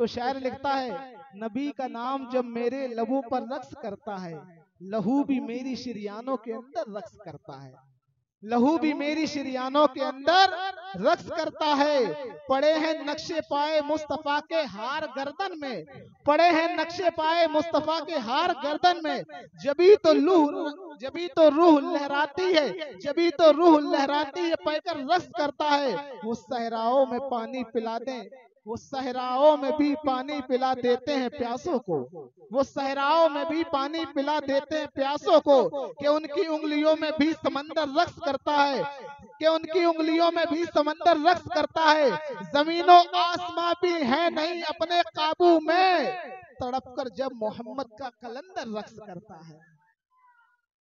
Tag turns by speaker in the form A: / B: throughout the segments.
A: तो शायर लिखता है, नबी का नाम जब मेरे लबों पर रक्स करता है, लहू भी मेरी शिरियानों के अंदर रक्स करता है। लहू भी मेरी शिरियानों के अंदर रक्स करता है। पड़े हैं नक्शे पाए मुस्तफा के हार गर्दन में, पड़े हैं नक्शे पाए मुस्तफा के हार गर्दन में। जभी तो रूह लहराती है, जभी तो रूह लहराती है, पैकर रक्स करता है। वो सहराओं में पानी पिला दें, वो सहराओं में भी पानी पिला देते हैं प्यासों को, वो सहराओं में भी पानी पिला देते हैं प्यासों को। कि उनकी उंगलियों में भी समंदर रक्स करता है, कि उनकी उंगलियों में भी समंदर रक्स करता है। जमीनों आसमां भी है नहीं अपने काबू में, तड़प कर जब मोहम्मद का कलंदर रक्स करता है।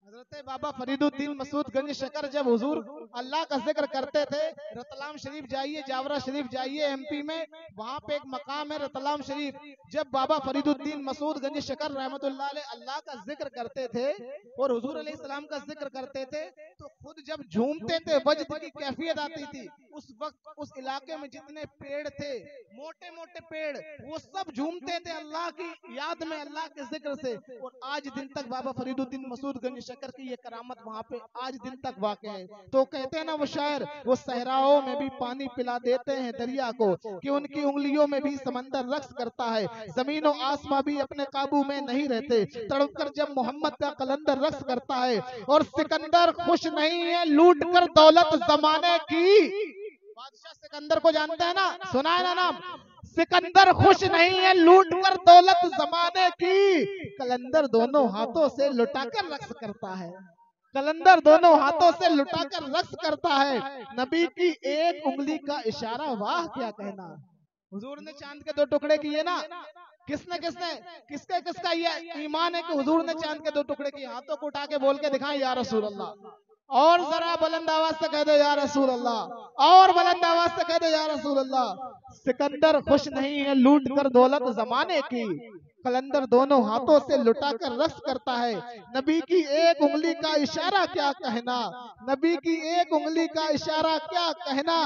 A: हजरत बाबा फरीदुद्दीन मसूद गंज शकर जब हुजूर अल्लाह का जिक्र करते थे, रतलाम शरीफ जाइए, जावरा शरीफ जाइए एमपी में, वहां पे एक मकाम है रतलाम शरीफ। जब बाबा फरीदुद्दीन मसूद गंज शकर रहमतुल्लाह अलैह अल्लाह का जिक्र करते थे और हुजूर अलैहिस्सलाम का जिक्र करते थे, तो खुद जब झूमते थे वजद की कैफियत आती थी। उस वक्त उस इलाके में जितने पेड़ थे, मोटे मोटे पेड़, वो सब झूमते थे अल्लाह की याद में, अल्लाह के जिक्र से। और आज दिन तक बाबा फरीदुद्दीन मसूद गंज शकर की ये करामत वहाँ पे आज दिन तक वाक़ है। तो कहते हैं ना वो शायर, वो सहराओं में भी पानी पिला देते हैं दरिया को, कि उनकी उंगलियों में भी समंदर रक्स करता है। जमीनों आसमां भी अपने काबू में नहीं रहते, तड़प कर जब मोहम्मद का कलंदर रक्स करता है। और सिकंदर खुश नहीं है लूट कर दौलत जमाने की। बादशाह सिकंदर को जानते हैं ना, सुना है ना नाम? सिकंदर खुश नहीं है लूट कर दौलत जमाने की, कलंदर दोनों हाथों से लुटाकर रक्स करता है, कलंदर दोनों हाथों से लुटाकर रक्स करता है। नबी की एक उंगली का इशारा, वाह क्या कहना। हुजूर ने चांद के दो टुकड़े किए ना, किसने किसने किसका किसका ये ईमान है कि हुजूर ने चांद के दो टुकड़े किए? हाथों को उठा के बोल के दिखाएं या रसूल अल्लाह। और जरा बुलंद आवाज से कह दो या रसूल अल्लाह, और बुलंद आवाज से कह दो या रसूल अल्लाह। सिकंदर खुश नहीं है लूट कर दौलत जमाने की, कलंदर दोनों हाथों से लुटाकर रक्स करता है। नबी की एक उंगली का इशारा क्या कहना, नबी की एक उंगली का इशारा क्या कहना।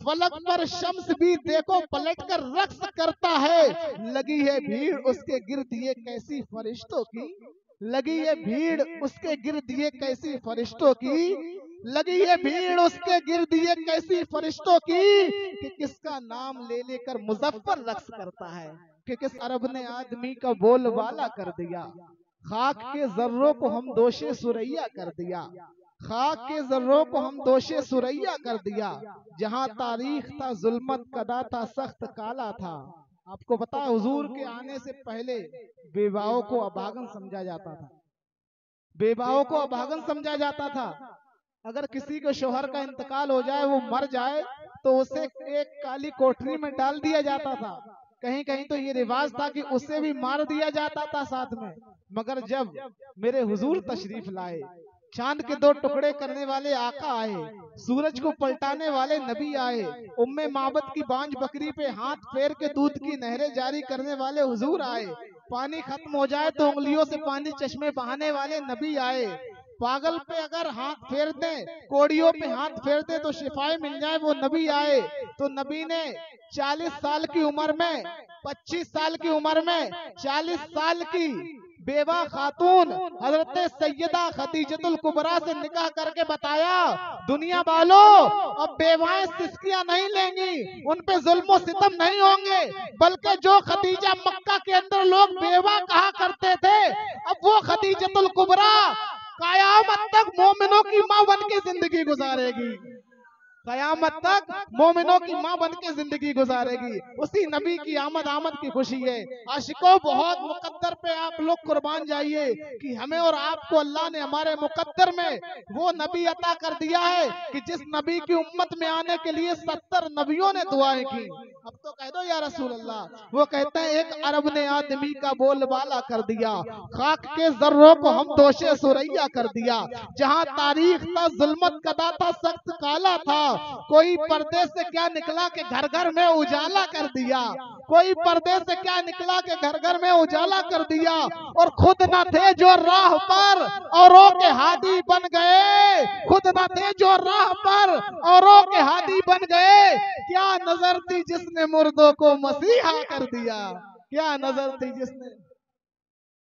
A: फलक पर शम्स भी देखो पलट कर रक्स करता है, लगी है भीड़ उसके गिर्द ये कैसी फरिश्तों की, लगी है भीड़ उसके गिर्द ये कैसी फरिश्तों की, लगी है भीड़ उसके गिर्द ये कैसी फरिश्तों की। कि किसका नाम ले लेकर मुजफ्फर रक्स करता है, कि किस अरब ने आदमी का बोलबाला कर दिया। खाक के जर्रों को हम दोषे सुरैया कर दिया, खाक के जर्रों को हम दोषे सुरैया कर दिया। जहाँ तारीख था जुल्मत कदा था सख्त काला था। आपको पता है हुजूर के आने से पहले बेवाओं को अभागन समझा जाता था, बेवाओं को अभागन समझा जाता था। अगर किसी के शोहर का इंतकाल हो जाए, वो मर जाए, तो उसे एक काली कोठरी में डाल दिया जाता था। कहीं कहीं तो ये रिवाज था कि उसे भी मार दिया जाता था साथ में। मगर जब मेरे हुजूर तशरीफ लाए, चांद के दो टुकड़े करने वाले आका आए, सूरज को पलटाने वाले नबी आए, उम्मे माबद की बांझ बकरी पे हाथ फेर के दूध की नहरें जारी करने वाले हुजूर आए, पानी खत्म हो जाए तो उंगलियों से पानी चश्मे बहाने वाले नबी आए, पागल पे अगर हाथ फेर दे, कोड़ियों पे हाथ फेर दे तो शिफाए मिल जाए, वो नबी आए। तो नबी ने 40 साल की उम्र में, 25 साल की उम्र में 40 साल की बेवा खातून हजरत सैयदा खदीजतुल कुबरा से निकाह करके बताया, दुनिया वालों अब बेवाएं सिस्कियां नहीं लेंगी, उन पे जुल्म सितम नहीं होंगे, बल्कि जो खदीजा मक्का के अंदर लोग बेवा कहा करते थे, अब वो खदीजतुल कुबरा कयामत तक मोमिनों की मां बन के जिंदगी गुजारेगी, कयामत तक मोमिनों की मां बन के जिंदगी गुजारेगी। उसी नबी की आमद की खुशी है। आशिकों, बहुत मुकद्दर पे आप लोग कुर्बान जाइए कि हमें और आपको अल्लाह ने हमारे मुकद्दर में वो नबी अता कर दिया है कि जिस नबी की उम्मत में आने के लिए 70 नबियों ने दुआएं की। अब तो कह दो या रसूल अल्लाह। वो कहते हैं एक अरब ने आदमी का बोलबाला कर दिया, खाक के जर्रों को हम दोषे सुरैया कर दिया। जहाँ तारीख था जुल्मत कदा था सख्त काला था, कोई पर्दे से क्या निकला कि घर घर में उजाला कर दिया, कोई पर्दे से क्या निकला कि घर घर में उजाला कर दिया। और खुद न थे जो राह पर औरों के हादी बन गए, खुद न थे जो राह पर औरों के हादी बन गए। क्या नजर थी जिसने मुर्दों को मसीहा कर दिया, क्या नजर थी जिसने